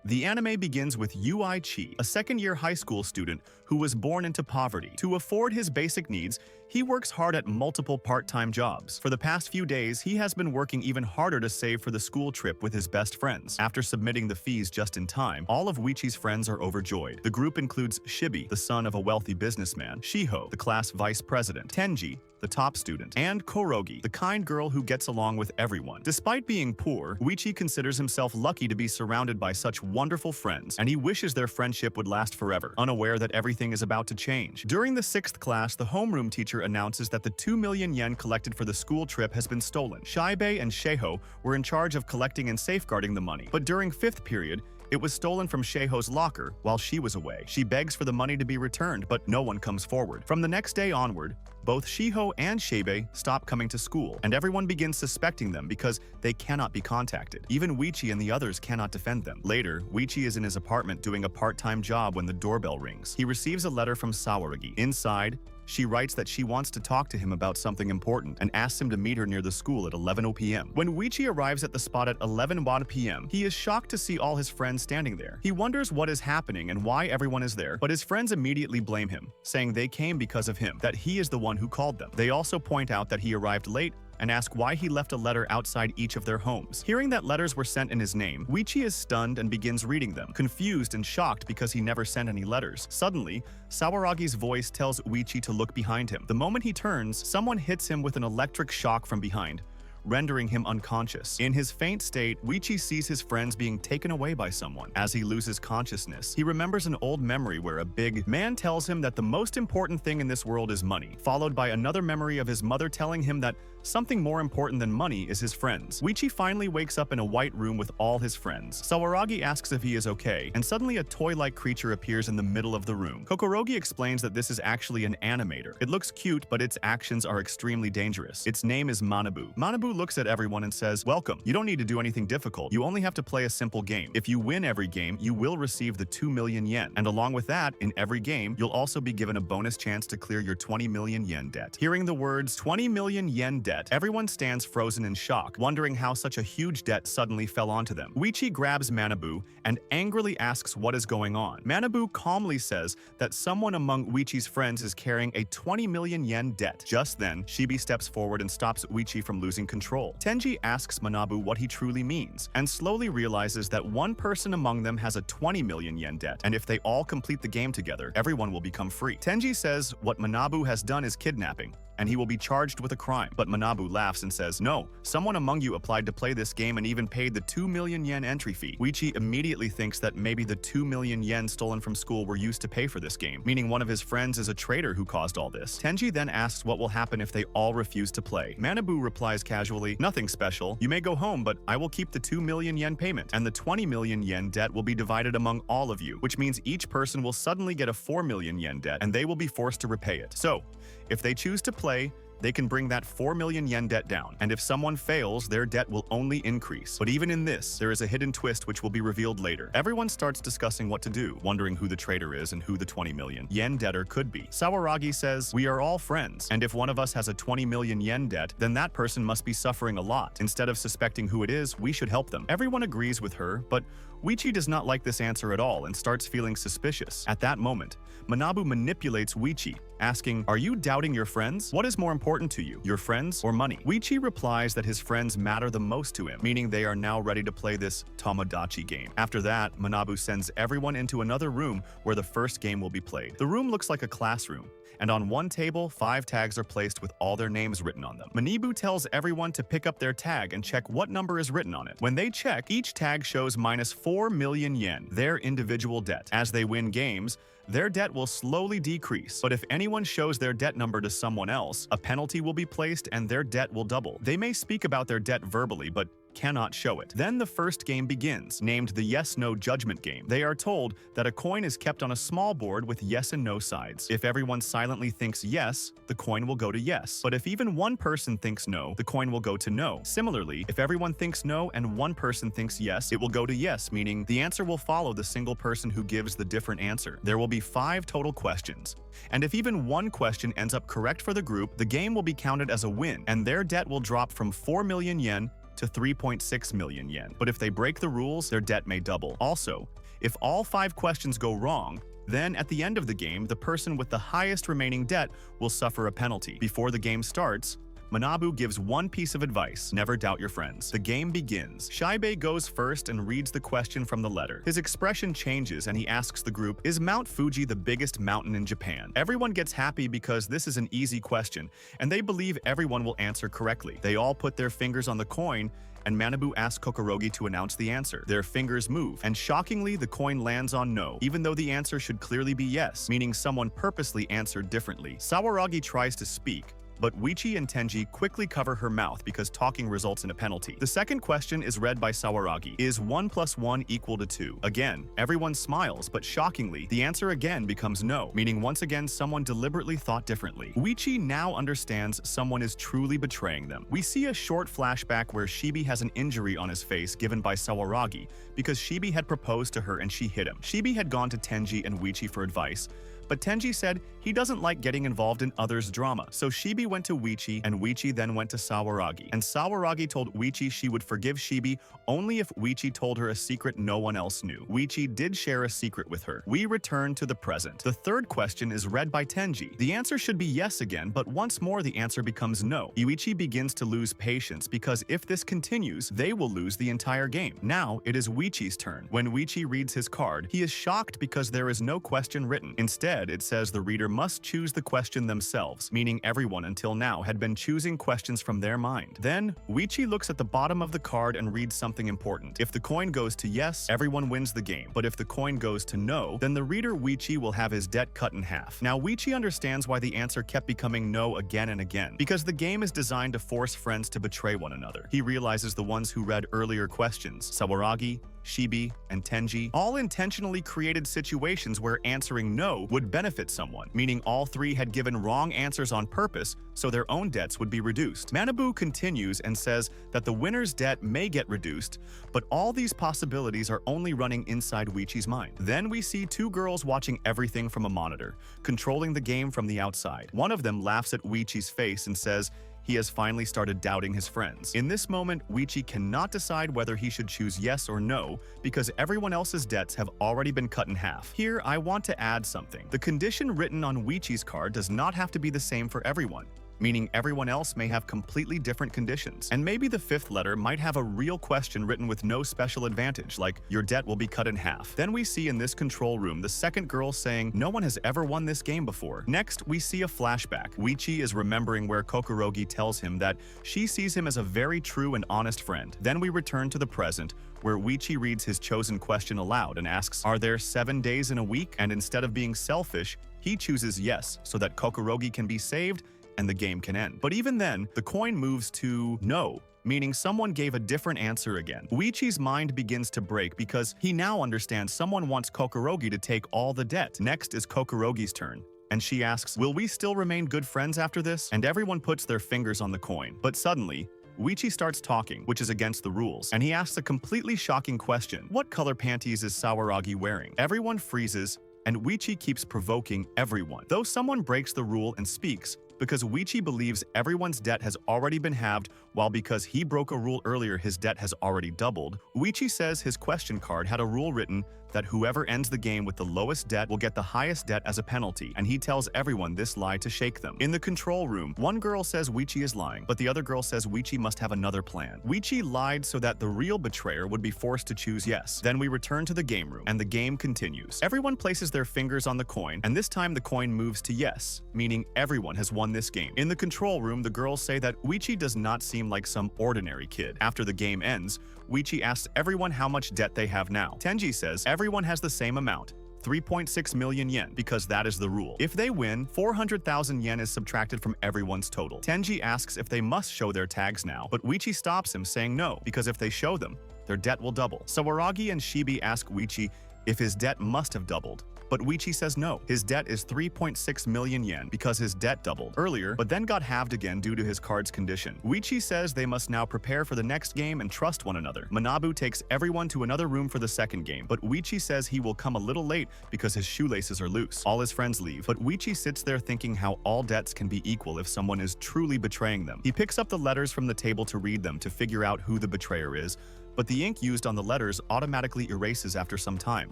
The anime begins with Ui Chi, a second-year high school student who was born into poverty. To afford his basic needs, he works hard at multiple part-time jobs. For the past few days, he has been working even harder to save for the school trip with his best friends. After submitting the fees just in time, all of Uichi's friends are overjoyed. The group includes Shibi, the son of a wealthy businessman, Shiho, the class vice president, Tenji, the top student, and Korogi, the kind girl who gets along with everyone. Despite being poor, Uichi considers himself lucky to be surrounded by such wonderful friends, and he wishes their friendship would last forever, unaware that everything is about to change. During the 6th class, the homeroom teacher announces that the 2 million yen collected for the school trip has been stolen. Shibe and Sheiho were in charge of collecting and safeguarding the money, but during 5th period, it was stolen from Sheiho's locker while she was away. She begs for the money to be returned, but no one comes forward. From the next day onward, both Shiho and Shibe stop coming to school, and everyone begins suspecting them because they cannot be contacted. Even Uichi and the others cannot defend them. Later, Uichi is in his apartment doing a part-time job when the doorbell rings. He receives a letter from Sawaragi. Inside, she writes that she wants to talk to him about something important and asks him to meet her near the school at 11 p.m. When Uichi arrives at the spot at 11 p.m., he is shocked to see all his friends standing there. He wonders what is happening and why everyone is there, but his friends immediately blame him, saying they came because of him, that he is the one who called them. They also point out that he arrived late and ask why he left a letter outside each of their homes. Hearing that letters were sent in his name, Uichi is stunned and begins reading them, confused and shocked because he never sent any letters. Suddenly, Sawaragi's voice tells Uichi to look behind him. The moment he turns, someone hits him with an electric shock from behind, rendering him unconscious. In his faint state, Uichi sees his friends being taken away by someone. As he loses consciousness, he remembers an old memory where a big man tells him that the most important thing in this world is money, followed by another memory of his mother telling him that something more important than money is his friends. Uichi finally wakes up in a white room with all his friends. Sawaragi asks if he is okay, and suddenly a toy-like creature appears in the middle of the room. Kokorogi explains that this is actually an animator. It looks cute, but its actions are extremely dangerous. Its name is Manabu. Manabu looks at everyone and says, "Welcome. You don't need to do anything difficult. You only have to play a simple game. If you win every game, you will receive the 2 million yen. And along with that, in every game, you'll also be given a bonus chance to clear your 20 million yen debt." Hearing the words 20 million yen debt, everyone stands frozen in shock, wondering how such a huge debt suddenly fell onto them. Uichi grabs Manabu and angrily asks what is going on. Manabu calmly says that someone among Uichi's friends is carrying a 20 million yen debt. Just then, Shibi steps forward and stops Uichi from losing control. Tenji asks Manabu what he truly means, and slowly realizes that one person among them has a 20 million yen debt, and if they all complete the game together, everyone will become free. Tenji says what Manabu has done is kidnapping, and he will be charged with a crime. But Manabu laughs and says, "No, someone among you applied to play this game and even paid the 2 million yen entry fee." Uichi immediately thinks that maybe the 2 million yen stolen from school were used to pay for this game, meaning one of his friends is a traitor who caused all this. Tenji then asks what will happen if they all refuse to play. Manabu replies casually, "Nothing special. You may go home, but I will keep the 2 million yen payment, and the 20 million yen debt will be divided among all of you, which means each person will suddenly get a 4 million yen debt, and they will be forced to repay it. So, if they choose to play, they can bring that 4 million yen debt down, and if someone fails, their debt will only increase. But even in this, there is a hidden twist which will be revealed later." Everyone starts discussing what to do, wondering who the traitor is and who the 20 million yen debtor could be. Sawaragi says, "We are all friends, and if one of us has a 20 million yen debt, then that person must be suffering a lot. Instead of suspecting who it is, we should help them." Everyone agrees with her, but Uichi does not like this answer at all and starts feeling suspicious. At that moment, Manabu manipulates Uichi, asking, "Are you doubting your friends? What is more important to you, your friends or money?" Uichi replies that his friends matter the most to him, meaning they are now ready to play this Tomodachi game. After that, Manabu sends everyone into another room where the first game will be played. The room looks like a classroom, and on one table, 5 tags are placed with all their names written on them. Manabu tells everyone to pick up their tag and check what number is written on it. When they check, each tag shows minus 4 million yen, their individual debt. As they win games, their debt will slowly decrease, but if anyone shows their debt number to someone else, a penalty will be placed and their debt will double. They may speak about their debt verbally, but cannot show it. Then the first game begins, named the Yes-No Judgment Game. They are told that a coin is kept on a small board with yes and no sides. If everyone silently thinks yes, the coin will go to yes. But if even one person thinks no, the coin will go to no. Similarly, if everyone thinks no and one person thinks yes, it will go to yes, meaning the answer will follow the single person who gives the different answer. There will be 5 total questions, and if even one question ends up correct for the group, the game will be counted as a win, and their debt will drop from 4 million yen to 3.6 million yen. But if they break the rules, their debt may double. Also, if all 5 questions go wrong, then at the end of the game, the person with the highest remaining debt will suffer a penalty. Before the game starts, Manabu gives one piece of advice: never doubt your friends. The game begins. Shibe goes first and reads the question from the letter. His expression changes and he asks the group, "Is Mount Fuji the biggest mountain in Japan?" Everyone gets happy because this is an easy question, and they believe everyone will answer correctly. They all put their fingers on the coin, and Manabu asks Kokorogi to announce the answer. Their fingers move, and shockingly, the coin lands on no, even though the answer should clearly be yes, meaning someone purposely answered differently. Sawaragi tries to speak, but Uichi and Tenji quickly cover her mouth because talking results in a penalty. The second question is read by Sawaragi. Is 1 + 1 equal to 2? Again, everyone smiles, but shockingly, the answer again becomes no, meaning once again someone deliberately thought differently. Uichi now understands someone is truly betraying them. We see a short flashback where Shibi has an injury on his face given by Sawaragi because Shibi had proposed to her and she hit him. Shibi had gone to Tenji and Uichi for advice, but Tenji said he doesn't like getting involved in others' drama. So Shibi went to Uichi, and Uichi then went to Sawaragi. And Sawaragi told Uichi she would forgive Shibi only if Uichi told her a secret no one else knew. Uichi did share a secret with her. We return to the present. The third question is read by Tenji. The answer should be yes again, but once more the answer becomes no. Uichi begins to lose patience because if this continues, they will lose the entire game. Now it is Uichi's turn. When Uichi reads his card, he is shocked because there is no question written. Instead, it says the reader must choose the question themselves, meaning everyone until now had been choosing questions from their mind. Then, Uichi looks at the bottom of the card and reads something important. If the coin goes to yes, everyone wins the game. But if the coin goes to no, then the reader Uichi will have his debt cut in half. Now, Uichi understands why the answer kept becoming no again and again, because the game is designed to force friends to betray one another. He realizes the ones who read earlier questions, Sawaragi, Shibi, and Tenji, all intentionally created situations where answering no would benefit someone, meaning all 3 had given wrong answers on purpose so their own debts would be reduced. Manabu continues and says that the winner's debt may get reduced, but all these possibilities are only running inside Uichi's mind. Then we see 2 girls watching everything from a monitor, controlling the game from the outside. One of them laughs at Uichi's face and says he has finally started doubting his friends. In this moment, Uichi cannot decide whether he should choose yes or no because everyone else's debts have already been cut in half. Here, I want to add something. The condition written on Uichi's card does not have to be the same for everyone, meaning everyone else may have completely different conditions. And maybe the 5th letter might have a real question written with no special advantage, like your debt will be cut in half. Then we see in this control room the second girl saying no one has ever won this game before. Next, we see a flashback. Uichi is remembering where Kokorogi tells him that she sees him as a very true and honest friend. Then we return to the present, where Uichi reads his chosen question aloud and asks, are there 7 days in a week? And instead of being selfish, he chooses yes so that Kokorogi can be saved and the game can end. But even then, the coin moves to no, meaning someone gave a different answer again. Uichi's mind begins to break because he now understands someone wants Kokorogi to take all the debt. Next is Kokorogi's turn, and she asks, will we still remain good friends after this? And everyone puts their fingers on the coin. But suddenly, Uichi starts talking, which is against the rules, and he asks a completely shocking question. What color panties is Sawaragi wearing? Everyone freezes, and Uichi keeps provoking everyone. Though someone breaks the rule and speaks, because Uichi believes everyone's debt has already been halved, while because he broke a rule earlier his debt has already doubled, Uichi says his question card had a rule written that whoever ends the game with the lowest debt will get the highest debt as a penalty, and he tells everyone this lie to shake them. In the control room, one girl says Uichi is lying, but the other girl says Uichi must have another plan. Uichi lied so that the real betrayer would be forced to choose yes. Then we return to the game room, and the game continues. Everyone places their fingers on the coin, and this time the coin moves to yes, meaning everyone has won this game. In the control room, the girls say that Uichi does not seem like some ordinary kid. After the game ends, Uichi asks everyone how much debt they have now. Tenji says everyone has the same amount, 3.6 million yen, because that is the rule. If they win, 400,000 yen is subtracted from everyone's total. Tenji asks if they must show their tags now, but Uichi stops him saying no, because if they show them, their debt will double. Sawaragi and Shibi ask Uichi if his debt must have doubled. But Uichi says no. His debt is 3.6 million yen because his debt doubled earlier, but then got halved again due to his card's condition. Uichi says they must now prepare for the next game and trust one another. Manabu takes everyone to another room for the second game, but Uichi says he will come a little late because his shoelaces are loose. All his friends leave, but Uichi sits there thinking how all debts can be equal if someone is truly betraying them. He picks up the letters from the table to read them to figure out who the betrayer is, but the ink used on the letters automatically erases after some time,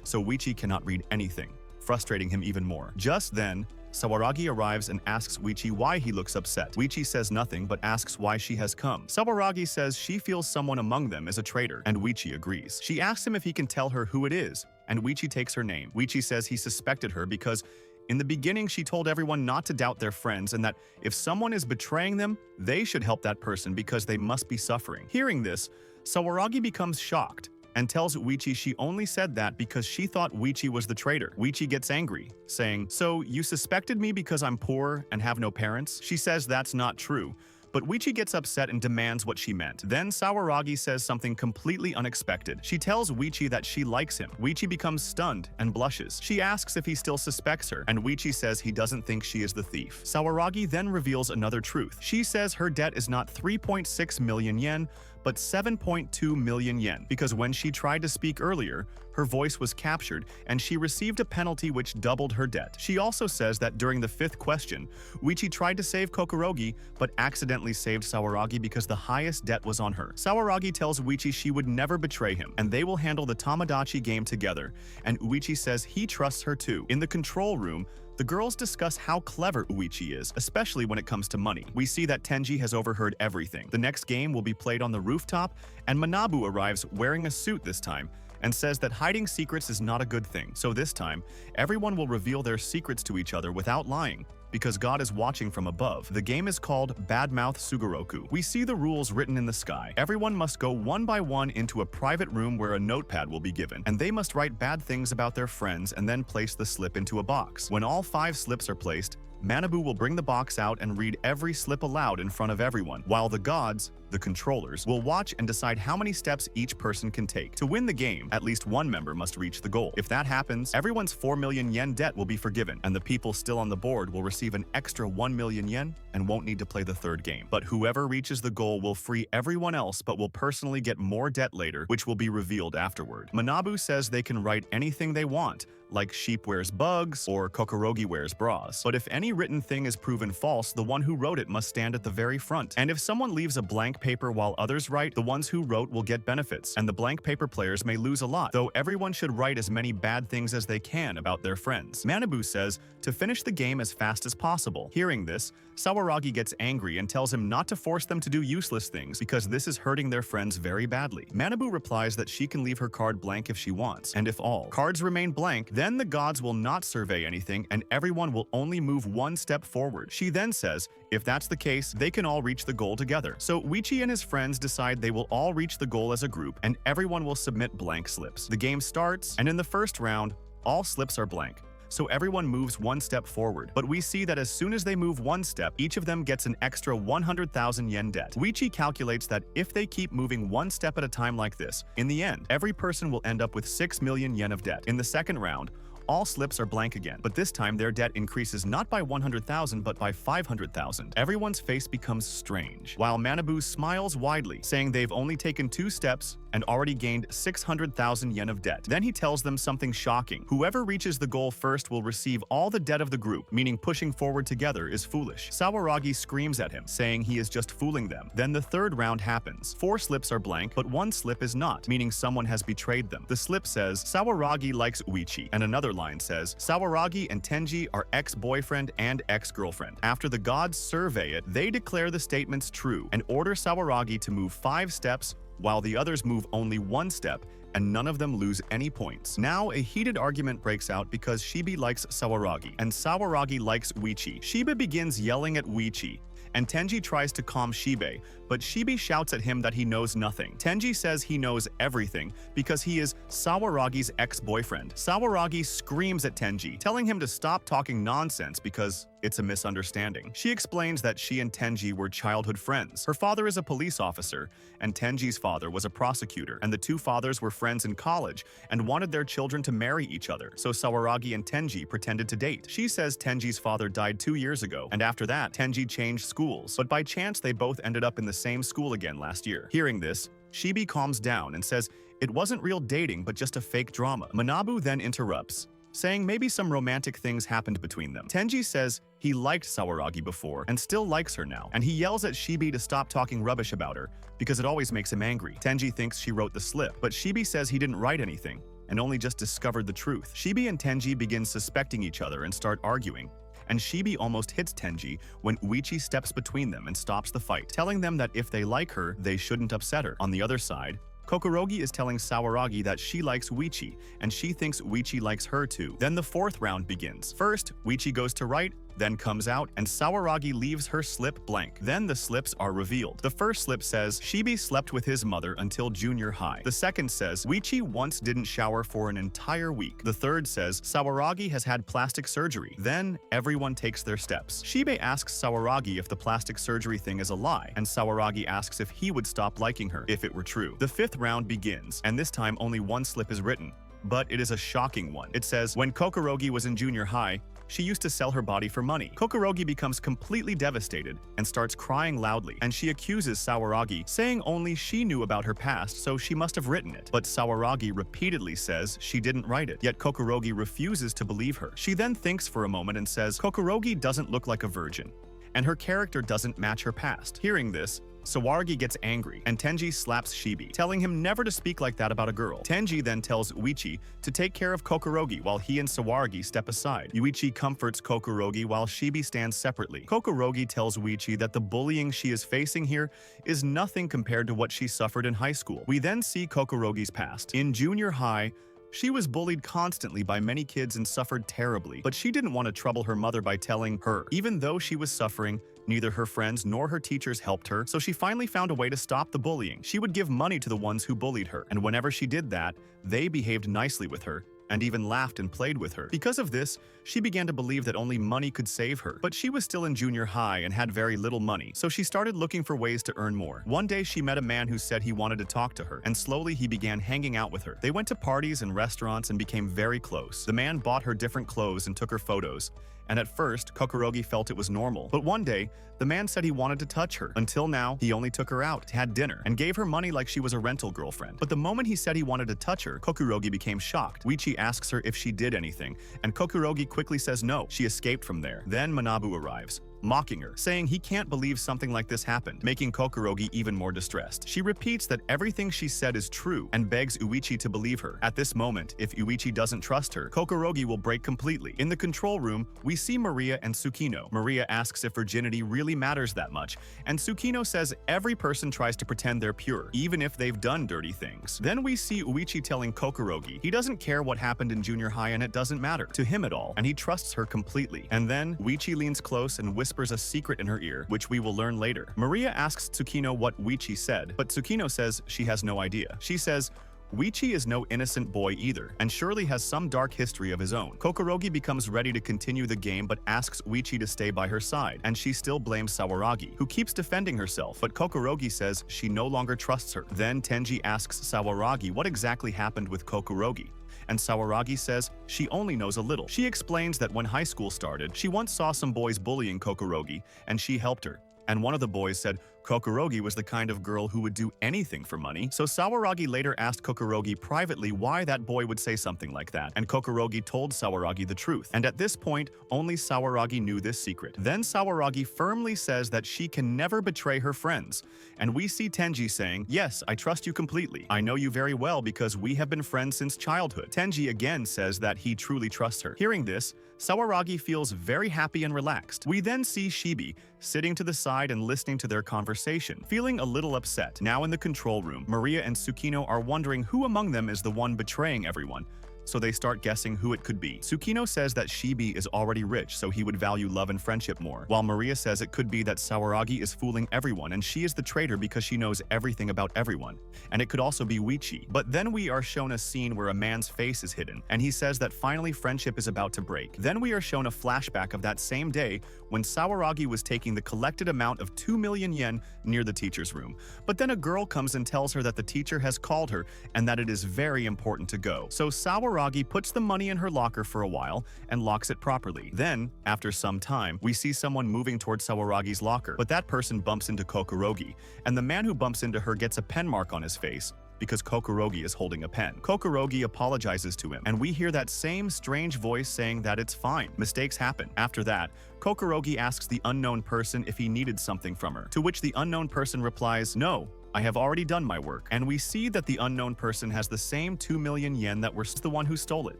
so Uichi cannot read anything, frustrating him even more. Just then, Sawaragi arrives and asks Uichi why he looks upset. Uichi says nothing but asks why she has come. Sawaragi says she feels someone among them is a traitor, and Uichi agrees. She asks him if he can tell her who it is, and Uichi takes her name. Uichi says he suspected her because in the beginning she told everyone not to doubt their friends and that if someone is betraying them, they should help that person because they must be suffering. Hearing this, Sawaragi becomes shocked and tells Uichi she only said that because she thought Uichi was the traitor. Uichi gets angry, saying, "So you suspected me because I'm poor and have no parents?" She says that's not true, but Uichi gets upset and demands what she meant. Then Sawaragi says something completely unexpected. She tells Uichi that she likes him. Uichi becomes stunned and blushes. She asks if he still suspects her, and Uichi says he doesn't think she is the thief. Sawaragi then reveals another truth. She says her debt is not 3.6 million yen, but 7.2 million yen, because when she tried to speak earlier, her voice was captured and she received a penalty which doubled her debt. She also says that during the fifth question, Uichi tried to save Kokorogi, but accidentally saved Sawaragi because the highest debt was on her. Sawaragi tells Uichi she would never betray him, and they will handle the Tomodachi game together, and Uichi says he trusts her too. In the control room, the girls discuss how clever Uichi is, especially when it comes to money. We see that Tenji has overheard everything. The next game will be played on the rooftop, and Manabu arrives wearing a suit this time, and says that hiding secrets is not a good thing. So this time, everyone will reveal their secrets to each other without lying, because God is watching from above. The game is called Badmouth Suguroku. We see the rules written in the sky. Everyone must go one by one into a private room where a notepad will be given, and they must write bad things about their friends and then place the slip into a box. When all 5 slips are placed, Manabu will bring the box out and read every slip aloud in front of everyone, while the gods, the controllers, will watch and decide how many steps each person can take. To win the game, at least one member must reach the goal. If that happens, everyone's 4 million yen debt will be forgiven, and the people still on the board will receive an extra 1 million yen and won't need to play the third game. But whoever reaches the goal will free everyone else but will personally get more debt later, which will be revealed afterward. Manabu says they can write anything they want, like sheep wears bugs or Kokorogi wears bras. But if any written thing is proven false, the one who wrote it must stand at the very front. And if someone leaves a blank paper while others write, the ones who wrote will get benefits, and the blank paper players may lose a lot, though everyone should write as many bad things as they can about their friends. Manabu says to finish the game as fast as possible. Hearing this, Sawaragi gets angry and tells him not to force them to do useless things because this is hurting their friends very badly. Manabu replies that she can leave her card blank if she wants, and if all cards remain blank, then the gods will not survey anything and everyone will only move one step forward. She then says if that's the case, they can all reach the goal together. So Uichi and his friends decide they will all reach the goal as a group and everyone will submit blank slips. The game starts, and in the first round, all slips are blank, so everyone moves one step forward. But we see that as soon as they move one step, each of them gets an extra 100,000 yen debt. Uichi calculates that if they keep moving one step at a time like this, in the end, every person will end up with 6 million yen of debt. In the second round, all slips are blank again, but this time their debt increases not by 100,000 but by 500,000. Everyone's face becomes strange, while Manabu smiles widely, saying they've only taken 2 steps and already gained 600,000 yen of debt. Then he tells them something shocking. Whoever reaches the goal first will receive all the debt of the group, meaning pushing forward together is foolish. Sawaragi screams at him, saying he is just fooling them. Then the third round happens. 4 slips are blank, but 1 slip is not, meaning someone has betrayed them. The slip says, Sawaragi likes Uichi, and another line says, Sawaragi and Tenji are ex-boyfriend and ex-girlfriend. After the gods survey it, they declare the statements true and order Sawaragi to move 5 steps while the others move only 1 step, and none of them lose any points. Now, a heated argument breaks out because Shibi likes Sawaragi, and Sawaragi likes Uichi. Shiba begins yelling at Uichi, and Tenji tries to calm Shibe, but Shibi shouts at him that he knows nothing. Tenji says he knows everything because he is Sawaragi's ex-boyfriend. Sawaragi screams at Tenji, telling him to stop talking nonsense because it's a misunderstanding. She explains that she and Tenji were childhood friends. Her father is a police officer, and Tenji's father was a prosecutor, and the two fathers were friends in college and wanted their children to marry each other, so Sawaragi and Tenji pretended to date. She says Tenji's father died 2 years ago, and after that, Tenji changed schools, but by chance they both ended up in the same school again last year. Hearing this, Shibi calms down and says it wasn't real dating but just a fake drama. Manabu then interrupts, saying maybe some romantic things happened between them. Tenji says he liked Sawaragi before and still likes her now, and he yells at Shibi to stop talking rubbish about her because it always makes him angry. Tenji thinks she wrote the slip, but Shibi says he didn't write anything and only just discovered the truth. Shibi and Tenji begin suspecting each other and start arguing, and Shibi almost hits Tenji when Uichi steps between them and stops the fight, telling them that if they like her, they shouldn't upset her. On the other side, Kokorogi is telling Sawaragi that she likes Uichi, and she thinks Uichi likes her too. Then the fourth round begins. First, Uichi goes to write, then comes out, and Sawaragi leaves her slip blank. Then the slips are revealed. The first slip says, Shibi slept with his mother until junior high. The second says, Uichi once didn't shower for an entire week. The third says, Sawaragi has had plastic surgery. Then, everyone takes their steps. Shibe asks Sawaragi if the plastic surgery thing is a lie, and Sawaragi asks if he would stop liking her if it were true. The fifth round begins, and this time only one slip is written, but it is a shocking one. It says, when Kokorogi was in junior high, she used to sell her body for money. Kokorogi becomes completely devastated and starts crying loudly, and she accuses Sawaragi, saying only she knew about her past, so she must have written it. But Sawaragi repeatedly says she didn't write it, yet Kokorogi refuses to believe her. She then thinks for a moment and says Kokorogi doesn't look like a virgin, and her character doesn't match her past. Hearing this, Sawaragi gets angry, and Tenji slaps Shibi, telling him never to speak like that about a girl. Tenji then tells Uichi to take care of Kokorogi while he and Sawaragi step aside. Uichi comforts Kokorogi while Shibi stands separately. Kokorogi tells Uichi that the bullying she is facing here is nothing compared to what she suffered in high school. We then see Kokorogi's past. In junior high, she was bullied constantly by many kids and suffered terribly, but she didn't want to trouble her mother by telling her. Even though she was suffering, neither her friends nor her teachers helped her, so she finally found a way to stop the bullying. She would give money to the ones who bullied her, and whenever she did that, they behaved nicely with her and even laughed and played with her. Because of this, she began to believe that only money could save her. But she was still in junior high and had very little money, so she started looking for ways to earn more. One day, she met a man who said he wanted to talk to her, and slowly he began hanging out with her. They went to parties and restaurants and became very close. The man bought her different clothes and took her photos, and at first, Kokorogi felt it was normal. But one day, the man said he wanted to touch her. Until now, he only took her out, had dinner, and gave her money like she was a rental girlfriend. But the moment he said he wanted to touch her, Kokorogi became shocked. Uichi asks her if she did anything, and Kokorogi quickly says no. She escaped from there. Then Manabu arrives, mocking her, saying he can't believe something like this happened, making Kokorogi even more distressed. She repeats that everything she said is true and begs Uichi to believe her. At this moment, if Uichi doesn't trust her, Kokorogi will break completely. In the control room, we see Maria and Tsukino. Maria asks if virginity really matters that much, and Tsukino says every person tries to pretend they're pure, even if they've done dirty things. Then we see Uichi telling Kokorogi he doesn't care what happened in junior high and it doesn't matter to him at all, and he trusts her completely. And then Uichi leans close and whispers a secret in her ear, which we will learn later. Maria asks Tsukino what Uichi said, but Tsukino says she has no idea. She says, Uichi is no innocent boy either, and surely has some dark history of his own. Kokorogi becomes ready to continue the game but asks Uichi to stay by her side, and she still blames Sawaragi, who keeps defending herself, but Kokorogi says she no longer trusts her. Then Tenji asks Sawaragi what exactly happened with Kokorogi, and Sawaragi says she only knows a little. She explains that when high school started, she once saw some boys bullying Kokorogi, and she helped her. And one of the boys said Kokorogi was the kind of girl who would do anything for money. So Sawaragi later asked Kokorogi privately why that boy would say something like that, and Kokorogi told Sawaragi the truth. And at this point, only Sawaragi knew this secret. Then Sawaragi firmly says that she can never betray her friends, and we see Tenji saying, yes, I trust you completely. I know you very well because we have been friends since childhood. Tenji again says that he truly trusts her. Hearing this, Sawaragi feels very happy and relaxed. We then see Shibi sitting to the side and listening to their conversation, feeling a little upset. Now in the control room, Maria and Tsukino are wondering who among them is the one betraying everyone. so they start guessing who it could be. Tsukino says that Shibi is already rich, so he would value love and friendship more, while Maria says it could be that Sawaragi is fooling everyone and she is the traitor because she knows everything about everyone, and it could also be Uichi. But then we are shown a scene where a man's face is hidden, and he says that finally friendship is about to break. Then we are shown a flashback of that same day when Sawaragi was taking the collected amount of 2 million yen near the teacher's room. But then a girl comes and tells her that the teacher has called her and that it is very important to go. So Sawaragi puts the money in her locker for a while and locks it properly. Then, after some time, we see someone moving towards Sawaragi's locker, but that person bumps into Kokorogi, and the man who bumps into her gets a pen mark on his face because Kokorogi is holding a pen. Kokorogi apologizes to him, and we hear that same strange voice saying that it's fine, mistakes happen. After that, Kokorogi asks the unknown person if he needed something from her, to which the unknown person replies, "No, I have already done my work." And we see that the unknown person has the same 2 million yen that was the one who stole it.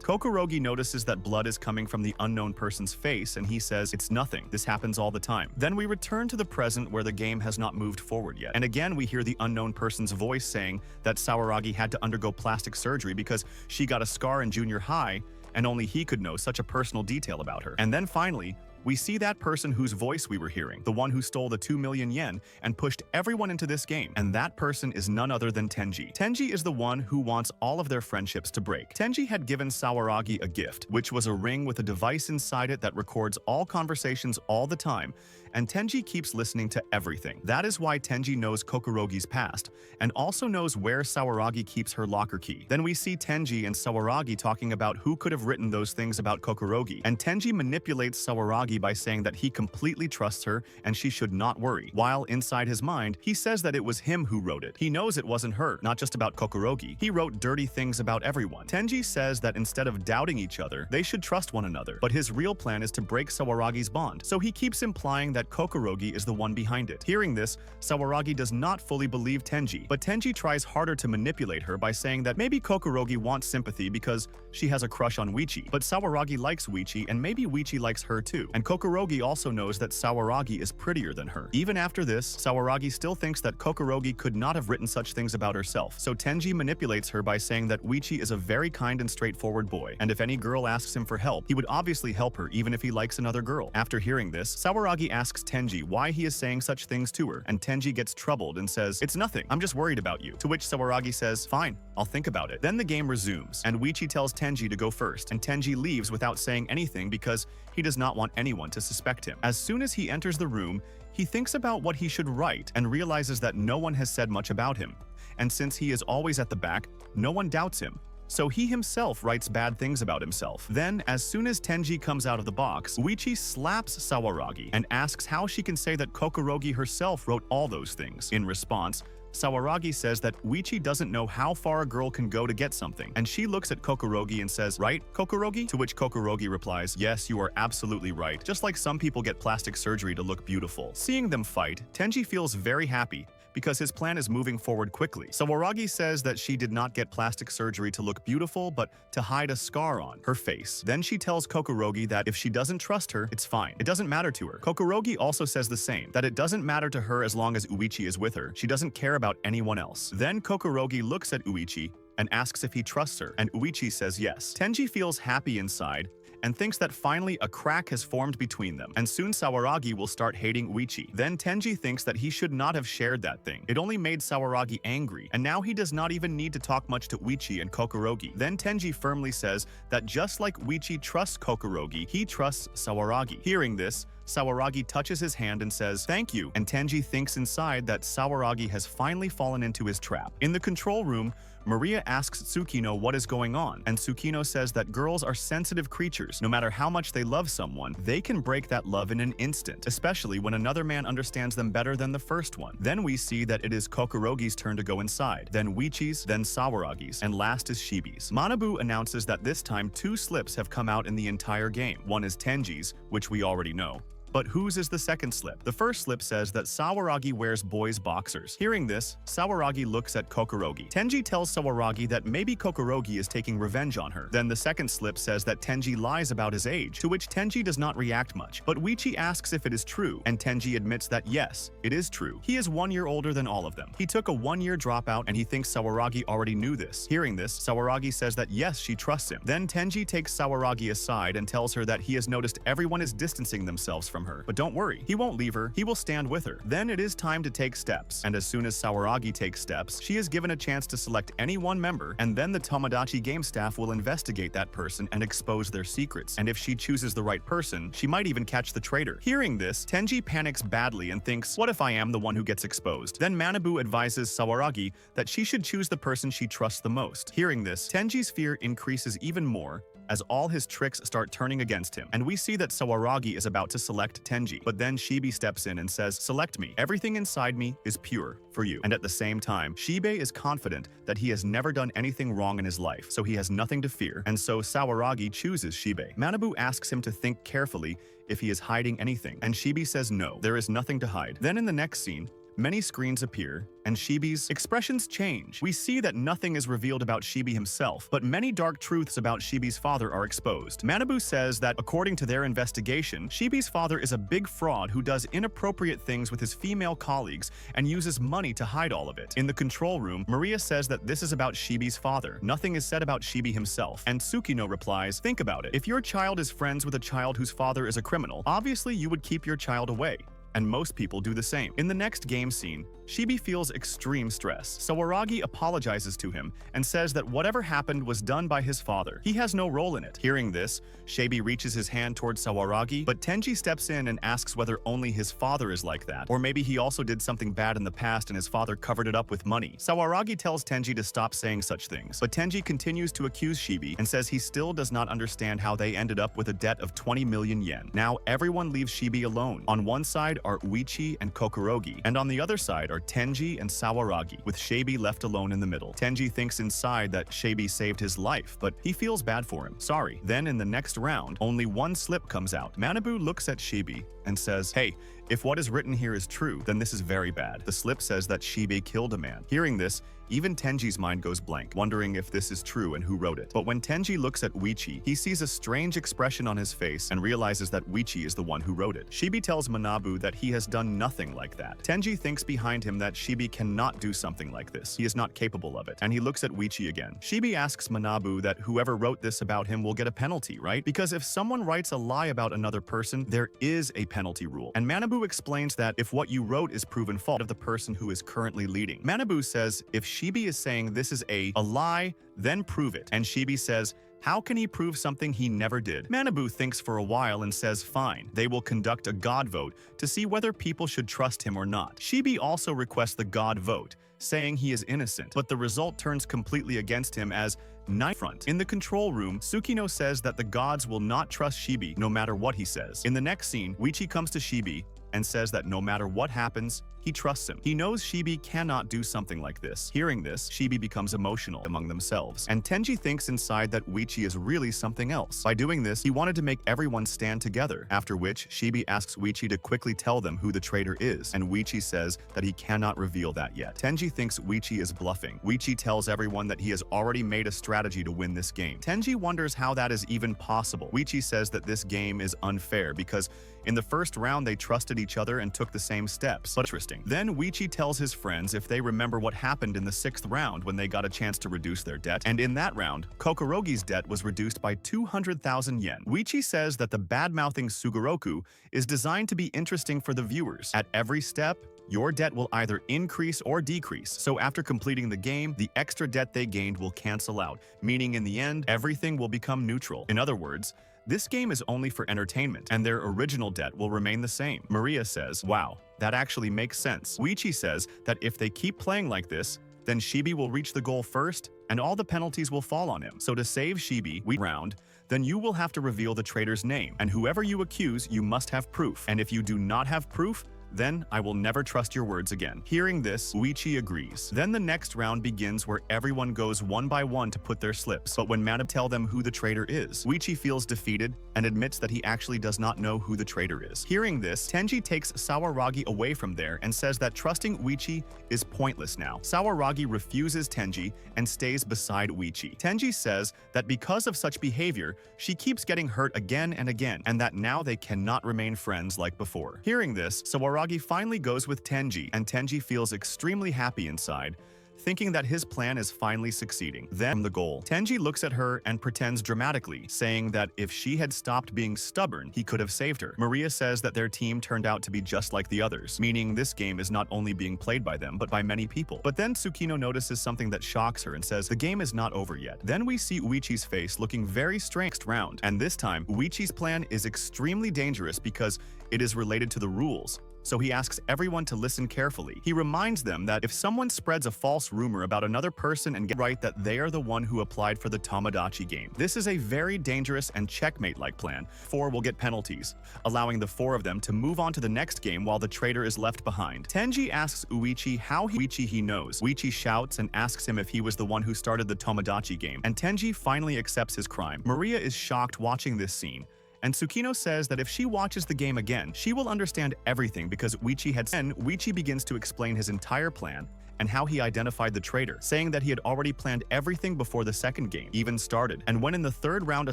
Kokorogi notices that blood is coming from the unknown person's face, and he says, "It's nothing. This happens all the time." Then we return to the present where the game has not moved forward yet. And again, we hear the unknown person's voice saying that Sawaragi had to undergo plastic surgery because she got a scar in junior high, and only he could know such a personal detail about her. And then finally, we see that person whose voice we were hearing, the one who stole the 2 million yen and pushed everyone into this game, and that person is none other than Tenji. Tenji is the one who wants all of their friendships to break. Tenji had given Sawaragi a gift, which was a ring with a device inside it that records all conversations all the time, and Tenji keeps listening to everything. That is why Tenji knows Kokorogi's past, and also knows where Sawaragi keeps her locker key. Then we see Tenji and Sawaragi talking about who could have written those things about Kokorogi, and Tenji manipulates Sawaragi by saying that he completely trusts her and she should not worry, while inside his mind, he says that it was him who wrote it. He knows it wasn't her, not just about Kokorogi. He wrote dirty things about everyone. Tenji says that instead of doubting each other, they should trust one another, but his real plan is to break Sawaragi's bond, so he keeps implying that Kokorogi is the one behind it. Hearing this, Sawaragi does not fully believe Tenji, but Tenji tries harder to manipulate her by saying that maybe Kokorogi wants sympathy because she has a crush on Uichi, but Sawaragi likes Uichi and maybe Uichi likes her too, and Kokorogi also knows that Sawaragi is prettier than her. Even after this, Sawaragi still thinks that Kokorogi could not have written such things about herself, so Tenji manipulates her by saying that Uichi is a very kind and straightforward boy, and if any girl asks him for help, he would obviously help her even if he likes another girl. After hearing this, Sawaragi asks Tenji why he is saying such things to her, and Tenji gets troubled and says, "It's nothing, I'm just worried about you," to which Sawaragi says, "Fine, I'll think about it." Then the game resumes, and Uichi tells Tenji to go first, and Tenji leaves without saying anything because he does not want anyone to suspect him. As soon as he enters the room, he thinks about what he should write and realizes that no one has said much about him, and since he is always at the back, no one doubts him. So he himself writes bad things about himself. Then, as soon as Tenji comes out of the box, Uichi slaps Sawaragi and asks how she can say that Kokorogi herself wrote all those things. In response, Sawaragi says that Uichi doesn't know how far a girl can go to get something, and she looks at Kokorogi and says, "Right, Kokorogi?" To which Kokorogi replies, "Yes, you are absolutely right, just like some people get plastic surgery to look beautiful." Seeing them fight, Tenji feels very happy because his plan is moving forward quickly. Sawaragi says that she did not get plastic surgery to look beautiful, but to hide a scar on her face. Then she tells Kokorogi that if she doesn't trust her, it's fine. It doesn't matter to her. Kokorogi also says the same, that it doesn't matter to her as long as Uichi is with her. She doesn't care about anyone else. Then Kokorogi looks at Uichi and asks if he trusts her, and Uichi says yes. Tenji feels happy inside and thinks that finally a crack has formed between them, and soon Sawaragi will start hating Uichi. Then Tenji thinks that he should not have shared that thing. It only made Sawaragi angry, and now he does not even need to talk much to Uichi and Kokorogi. Then Tenji firmly says that just like Uichi trusts Kokorogi, he trusts Sawaragi. Hearing this, Sawaragi touches his hand and says, "Thank you," and Tenji thinks inside that Sawaragi has finally fallen into his trap. In the control room, Maria asks Tsukino what is going on, and Tsukino says that girls are sensitive creatures. No matter how much they love someone, they can break that love in an instant, especially when another man understands them better than the first one. Then we see that it is Kokorogi's turn to go inside, then Uichi's, then Sawaragi's, and last is Shibi's. Manabu announces that this time 2 slips have come out in the entire game. One is Tenji's, which we already know. But whose is the second slip? The first slip says that Sawaragi wears boys' boxers. Hearing this, Sawaragi looks at Kokorogi. Tenji tells Sawaragi that maybe Kokorogi is taking revenge on her. Then the second slip says that Tenji lies about his age, to which Tenji does not react much. But Uichi asks if it is true, and Tenji admits that yes, it is true. He is 1 year older than all of them. He took a 1-year dropout and he thinks Sawaragi already knew this. Hearing this, Sawaragi says that yes, she trusts him. Then Tenji takes Sawaragi aside and tells her that he has noticed everyone is distancing themselves from her. But don't worry, he won't leave her, he will stand with her. Then it is time to take steps, and as soon as Sawaragi takes steps, she is given a chance to select any one member, and then the Tomodachi game staff will investigate that person and expose their secrets. And if she chooses the right person, she might even catch the traitor. Hearing this, Tenji panics badly and thinks, what if I am the one who gets exposed? Then Manabu advises Sawaragi that she should choose the person she trusts the most. Hearing this, Tenji's fear increases even more as all his tricks start turning against him, and we see that Sawaragi is about to select Tenji. But then Shibe steps in and says, select me. Everything inside me is pure for you. And at the same time, Shibe is confident that he has never done anything wrong in his life, so he has nothing to fear, and so Sawaragi chooses Shibe. Manabu asks him to think carefully if he is hiding anything, and Shibe says no, there is nothing to hide. Then in the next scene, many screens appear, and Shibe's expressions change. We see that nothing is revealed about Shibe himself, but many dark truths about Shibe's father are exposed. Manabu says that according to their investigation, Shibe's father is a big fraud who does inappropriate things with his female colleagues and uses money to hide all of it. In the control room, Maria says that this is about Shibe's father. Nothing is said about Shibe himself, and Tsukino replies, think about it. If your child is friends with a child whose father is a criminal, obviously you would keep your child away. And most people do the same. In the next game scene, Shibe feels extreme stress. Sawaragi apologizes to him and says that whatever happened was done by his father. He has no role in it. Hearing this, Shibe reaches his hand towards Sawaragi, but Tenji steps in and asks whether only his father is like that, or maybe he also did something bad in the past and his father covered it up with money. Sawaragi tells Tenji to stop saying such things, but Tenji continues to accuse Shibe and says he still does not understand how they ended up with a debt of 20 million yen. Now everyone leaves Shibe alone. On one side are Uichi and Kokorogi, and on the other side are Tenji and Sawaragi, with Shibe left alone in the middle. Tenji thinks inside that Shibe saved his life, but he feels bad for him. Sorry. Then in the next round, only one slip comes out. Manabu looks at Shibe and says, hey, if what is written here is true, then this is very bad. The slip says that Shibe killed a man. Hearing this, even Tenji's mind goes blank, wondering if this is true and who wrote it. But when Tenji looks at Uichi, he sees a strange expression on his face and realizes that Uichi is the one who wrote it. Shibe tells Manabu that he has done nothing like that. Tenji thinks behind him that Shibe cannot do something like this. He is not capable of it, and he looks at Uichi again. Shibe asks Manabu that whoever wrote this about him will get a penalty, right? Because if someone writes a lie about another person, there is a penalty rule. And Manabu explains that if what you wrote is proven false of the person who is currently leading. Manabu says if Shibe is saying this is a lie, then prove it. And Shibe says, how can he prove something he never did? Manabu thinks for a while and says fine, they will conduct a god vote to see whether people should trust him or not. Shibe also requests the god vote, saying he is innocent, but the result turns completely against him as knife front. In the control room, Tsukino says that the gods will not trust Shibe no matter what he says. In the next scene, Uichi comes to Shibe and says that no matter what happens, he trusts him. He knows Shibe cannot do something like this. Hearing this, Shibe becomes emotional among themselves, and Tenji thinks inside that Uichi is really something else. By doing this, he wanted to make everyone stand together, after which Shibe asks Uichi to quickly tell them who the traitor is, and Uichi says that he cannot reveal that yet. Tenji thinks Uichi is bluffing. Uichi tells everyone that he has already made a strategy to win this game. Tenji wonders how that is even possible. Uichi says that this game is unfair because in the first round they trusted each other and took the same steps. But interesting. Then Uichi tells his friends if they remember what happened in the 6th round when they got a chance to reduce their debt, and in that round, Kokorogi's debt was reduced by 200,000 yen. Uichi says that the Badmouthing Suguroku is designed to be interesting for the viewers. At every step, your debt will either increase or decrease, so after completing the game, the extra debt they gained will cancel out, meaning in the end, everything will become neutral. In other words, this game is only for entertainment, and their original debt will remain the same. Maria says, wow, that actually makes sense. Uichi says that if they keep playing like this, then Shibe will reach the goal first, and all the penalties will fall on him. So to save Shibe, round, then you will have to reveal the traitor's name, and whoever you accuse, you must have proof. And if you do not have proof, Then I will never trust your words again. Hearing this, Uichi agrees. Then the next round begins where everyone goes one by one to put their slips, but when Madam tell them who the traitor is, Uichi feels defeated and admits that he actually does not know who the traitor is. Hearing this, Tenji takes Sawaragi away from there and says that trusting Uichi is pointless now. Sawaragi refuses Tenji and stays beside Uichi. Tenji says that because of such behavior, she keeps getting hurt again and again, and that now they cannot remain friends like before. Hearing this, Sawaragi finally goes with Tenji, and Tenji feels extremely happy inside, thinking that his plan is finally succeeding. Then, the goal. Tenji looks at her and pretends dramatically, saying that if she had stopped being stubborn, he could have saved her. Maria says that their team turned out to be just like the others, meaning this game is not only being played by them, but by many people. But then Tsukino notices something that shocks her and says the game is not over yet. Then we see Uichi's face looking very strange next round, and this time, Uichi's plan is extremely dangerous because it is related to the rules. So he asks everyone to listen carefully. He reminds them that if someone spreads a false rumor about another person and gets right that they are the one who applied for the Tomodachi game, this is a very dangerous and checkmate-like plan. 4 will get penalties, allowing the 4 of them to move on to the next game while the traitor is left behind. Tenji asks Uichi how he knows. Uichi shouts and asks him if he was the one who started the Tomodachi game, and Tenji finally accepts his crime. Maria is shocked watching this scene, and Tsukino says that if she watches the game again, she will understand everything because Uichi had said. Uichi begins to explain his entire plan and how he identified the traitor, saying that he had already planned everything before the second game even started. And when in the third round a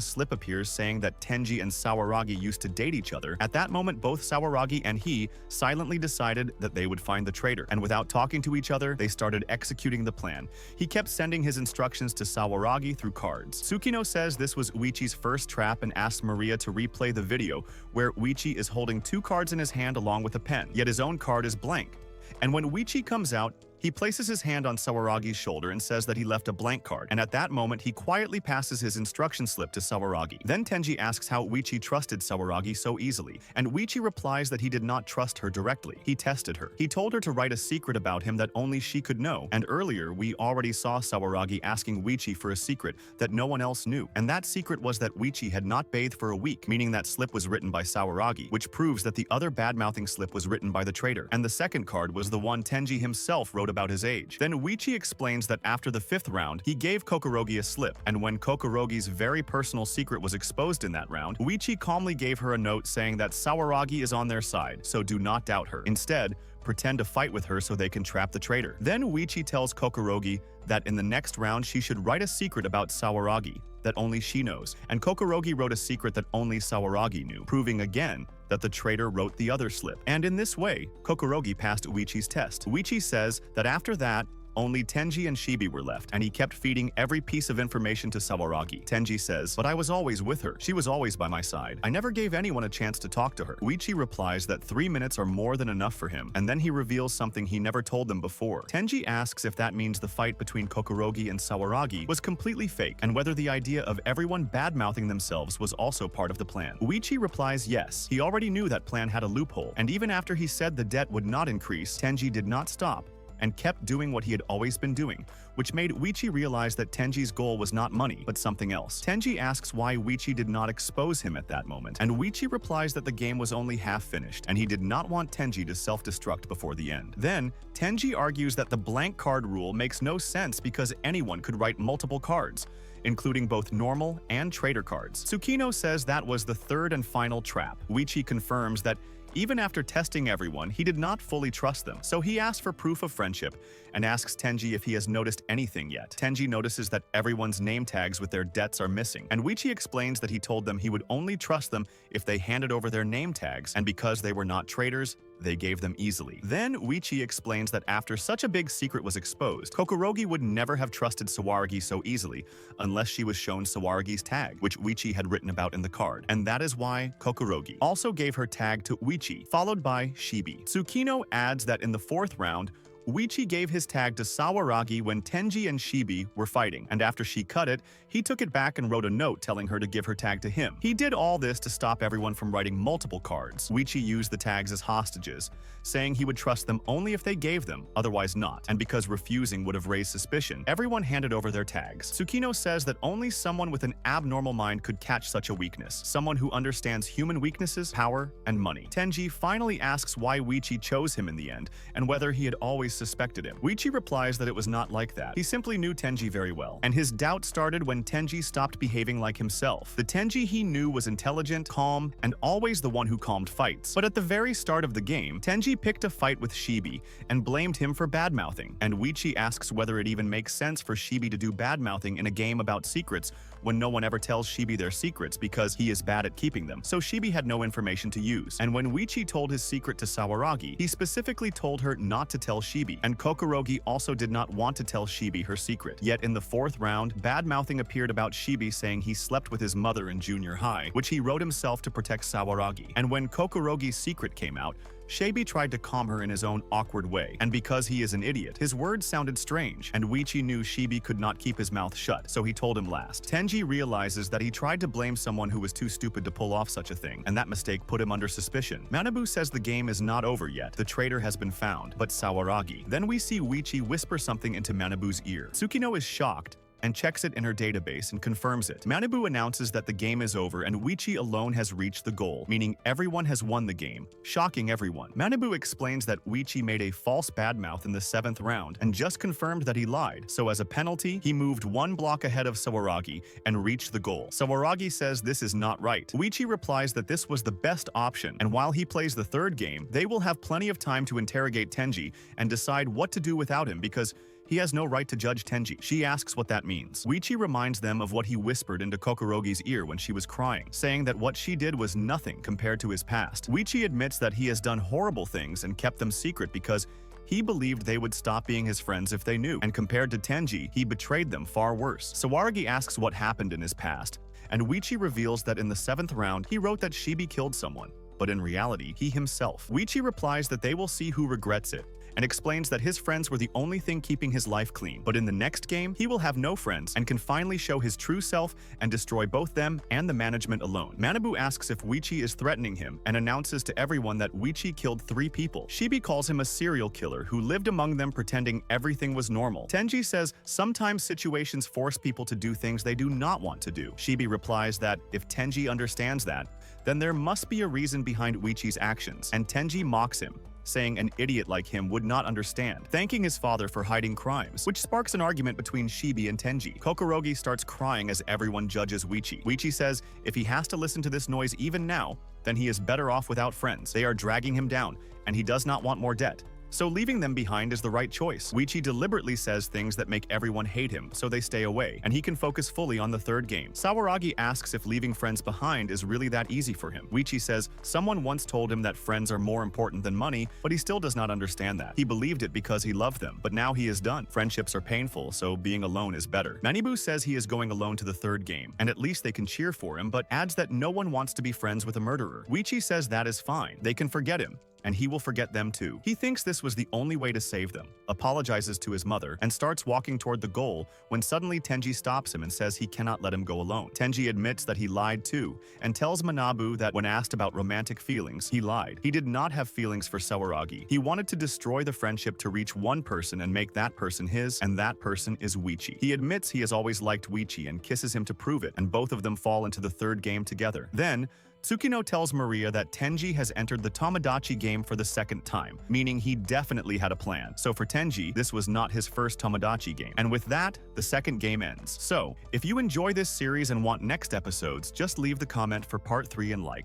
slip appears saying that Tenji and Sawaragi used to date each other, at that moment both Sawaragi and he silently decided that they would find the traitor, and without talking to each other, they started executing the plan. He kept sending his instructions to Sawaragi through cards. Tsukino says this was Uichi's first trap and asks Maria to replay the video where Uichi is holding 2 cards in his hand along with a pen, yet his own card is blank. And when Uichi comes out, he places his hand on Sawaragi's shoulder and says that he left a blank card, and at that moment he quietly passes his instruction slip to Sawaragi. Then Tenji asks how Uichi trusted Sawaragi so easily, and Uichi replies that he did not trust her directly. He tested her. He told her to write a secret about him that only she could know, and earlier we already saw Sawaragi asking Uichi for a secret that no one else knew, and that secret was that Uichi had not bathed for a week, meaning that slip was written by Sawaragi, which proves that the other bad-mouthing slip was written by the traitor, and the second card was the one Tenji himself wrote about his age. Then Uichi explains that after the 5th round, he gave Kokorogi a slip, and when Kokorogi's very personal secret was exposed in that round, Uichi calmly gave her a note saying that Sawaragi is on their side, so do not doubt her. Instead, pretend to fight with her so they can trap the traitor. Then Uichi tells Kokorogi that in the next round she should write a secret about Sawaragi that only she knows, and Kokorogi wrote a secret that only Sawaragi knew, proving again that the traitor wrote the other slip. And in this way, Kokorogi passed Uichi's test. Uichi says that after that, only Tenji and Shibi were left, and he kept feeding every piece of information to Sawaragi. Tenji says, "But I was always with her. She was always by my side. I never gave anyone a chance to talk to her." Uichi replies that 3 minutes are more than enough for him, and then he reveals something he never told them before. Tenji asks if that means the fight between Kokorogi and Sawaragi was completely fake, and whether the idea of everyone bad-mouthing themselves was also part of the plan. Uichi replies yes. He already knew that plan had a loophole, and even after he said the debt would not increase, Tenji did not stop and kept doing what he had always been doing, which made Uichi realize that Tenji's goal was not money, but something else. Tenji asks why Uichi did not expose him at that moment, and Uichi replies that the game was only half finished, and he did not want Tenji to self-destruct before the end. Then, Tenji argues that the blank card rule makes no sense because anyone could write multiple cards, including both normal and traitor cards. Tsukino says that was the 3rd and final trap. Uichi confirms that even after testing everyone, he did not fully trust them, so he asks for proof of friendship and asks Tenji if he has noticed anything yet. Tenji notices that everyone's name tags with their debts are missing, and Uichi explains that he told them he would only trust them if they handed over their name tags, and because they were not traitors, they gave them easily. Then Uichi explains that after such a big secret was exposed, Kokorogi would never have trusted Sawaragi so easily unless she was shown Sawaragi's tag, which Uichi had written about in the card, and that is why Kokorogi also gave her tag to Uichi, followed by Shibi. Tsukino adds that in the 4th round, Uichi gave his tag to Sawaragi when Tenji and Shibi were fighting, and after she cut it, he took it back and wrote a note telling her to give her tag to him. He did all this to stop everyone from writing multiple cards. Uichi used the tags as hostages, saying he would trust them only if they gave them, otherwise not, and because refusing would have raised suspicion, everyone handed over their tags. Tsukino says that only someone with an abnormal mind could catch such a weakness, someone who understands human weaknesses, power, and money. Tenji finally asks why Uichi chose him in the end, and whether he had always suspected him. Uichi replies that it was not like that. He simply knew Tenji very well, and his doubt started when Tenji stopped behaving like himself. The Tenji he knew was intelligent, calm, and always the one who calmed fights. But at the very start of the game, Tenji picked a fight with Shibi and blamed him for badmouthing, and Uichi asks whether it even makes sense for Shibi to do badmouthing in a game about secrets when no one ever tells Shibi their secrets because he is bad at keeping them. So Shibi had no information to use. And when Uichi told his secret to Sawaragi, he specifically told her not to tell Shibi, and Kokorogi also did not want to tell Shibi her secret. Yet in the 4th round, badmouthing appeared about Shibi saying he slept with his mother in junior high, which he wrote himself to protect Sawaragi. And when Kokorogi's secret came out, Shibi tried to calm her in his own awkward way, and because he is an idiot, his words sounded strange, and Uichi knew Shibi could not keep his mouth shut, so he told him last. Tenji realizes that he tried to blame someone who was too stupid to pull off such a thing, and that mistake put him under suspicion. Manabu says the game is not over yet, the traitor has been found, but Sawaragi. Then we see Uichi whisper something into Manabu's ear. Tsukino is shocked and checks it in her database and confirms it. Manabu announces that the game is over and Uichi alone has reached the goal, meaning everyone has won the game, shocking everyone. Manabu explains that Uichi made a false badmouth in the 7th round and just confirmed that he lied, so as a penalty, he moved 1 block ahead of Sawaragi and reached the goal. Sawaragi says this is not right. Uichi replies that this was the best option, and while he plays the 3rd game, they will have plenty of time to interrogate Tenji and decide what to do without him because he has no right to judge Tenji. She asks what that means. Uichi reminds them of what he whispered into Kokorogi's ear when she was crying, saying that what she did was nothing compared to his past. Uichi admits that he has done horrible things and kept them secret because he believed they would stop being his friends if they knew, and compared to Tenji, he betrayed them far worse. Sawaragi asks what happened in his past, and Uichi reveals that in the 7th round, he wrote that Shibi killed someone, but in reality, he himself. Uichi replies that they will see who regrets it, and explains that his friends were the only thing keeping his life clean. But in the next game, he will have no friends and can finally show his true self and destroy both them and the management alone. Manabu asks if Uichi is threatening him and announces to everyone that Uichi killed 3 people. Shibi calls him a serial killer who lived among them pretending everything was normal. Tenji says sometimes situations force people to do things they do not want to do. Shibi replies that if Tenji understands that, then there must be a reason behind Uichi's actions, and Tenji mocks him, saying an idiot like him would not understand, thanking his father for hiding crimes, which sparks an argument between Shibi and Tenji. Kokorogi starts crying as everyone judges Uichi. Uichi says if he has to listen to this noise even now, then he is better off without friends. They are dragging him down, and he does not want more debt. So leaving them behind is the right choice. Uichi deliberately says things that make everyone hate him, so they stay away, and he can focus fully on the 3rd game. Sawaragi asks if leaving friends behind is really that easy for him. Uichi says someone once told him that friends are more important than money, but he still does not understand that. He believed it because he loved them, but now he is done. Friendships are painful, so being alone is better. Manabu says he is going alone to the 3rd game, and at least they can cheer for him, but adds that no one wants to be friends with a murderer. Uichi says that is fine. They can forget him, and he will forget them too. He thinks this was the only way to save them, apologizes to his mother, and starts walking toward the goal when suddenly Tenji stops him and says he cannot let him go alone. Tenji admits that he lied too, and tells Manabu that when asked about romantic feelings, he lied. He did not have feelings for Sawaragi. He wanted to destroy the friendship to reach one person and make that person his, and that person is Uichi. He admits he has always liked Uichi and kisses him to prove it, and both of them fall into the 3rd game together. Then, Tsukino tells Maria that Tenji has entered the Tomodachi game for the 2nd time, meaning he definitely had a plan. So for Tenji, this was not his first Tomodachi game. And with that, the 2nd game ends. So, if you enjoy this series and want next episodes, just leave the comment for part 3 and like.